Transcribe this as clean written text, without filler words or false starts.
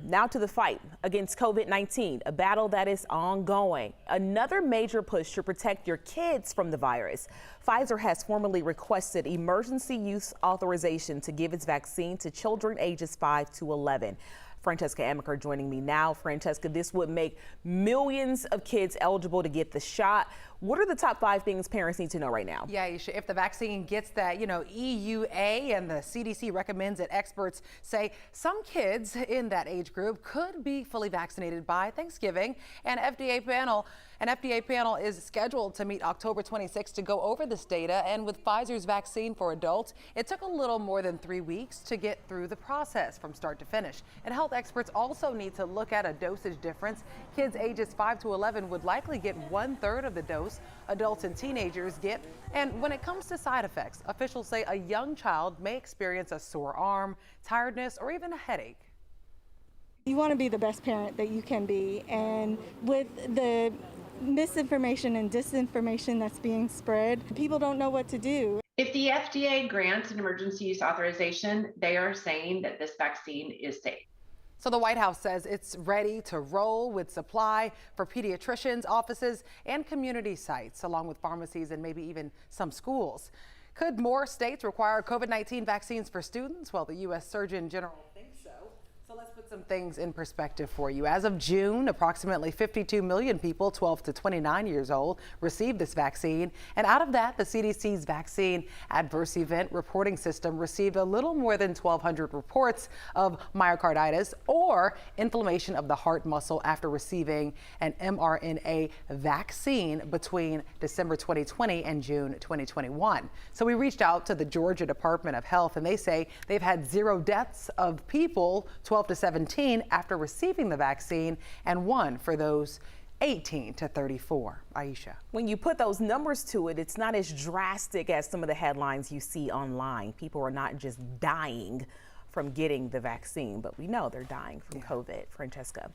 Now to the fight against COVID-19, a battle that is ongoing. Another major push to protect your kids from the virus. Pfizer has formally requested emergency use authorization to give its vaccine to children ages 5 to 11. Francesca Amaker joining me now. Francesca, this would make millions of kids eligible to get the shot. What are the top 5 things parents need to know right now? Yeah, if the vaccine gets that, EUA and the CDC recommends it, experts say some kids in that age group could be fully vaccinated by Thanksgiving. An FDA panel is scheduled to meet October 26 to go over this data. And with Pfizer's vaccine for adults, it took a little more than 3 weeks to get through the process from start to finish. And health experts also need to look at a dosage difference. Kids ages 5 to 11 would likely get 1/3 of the dose adults and teenagers get. And when it comes to side effects, officials say a young child may experience a sore arm, tiredness, or even a headache. You want to be the best parent that you can be, and with the misinformation and disinformation that's being spread, people don't know what to do. If the FDA grants an emergency use authorization, they are saying that this vaccine is safe. So the White House says it's ready to roll with supply for pediatricians' offices and community sites, along with pharmacies and maybe even some schools. Could more states require COVID-19 vaccines for students? Well, the U.S. Surgeon General thinks so. So let's put some things in perspective for you. As of June, approximately 52 million people 12 to 29 years old received this vaccine. And out of that, the CDC's vaccine adverse event reporting system received a little more than 1,200 reports of myocarditis or inflammation of the heart muscle after receiving an mRNA vaccine between December 2020 and June 2021. So we reached out to the Georgia Department of Health, and they say they've had 0 deaths of people 12 to 17 after receiving the vaccine, and 1 for those 18 to 34. Aisha. When you put those numbers to it, it's not as drastic as some of the headlines you see online. People are not just dying from getting the vaccine, but we know they're dying from COVID. Francesca.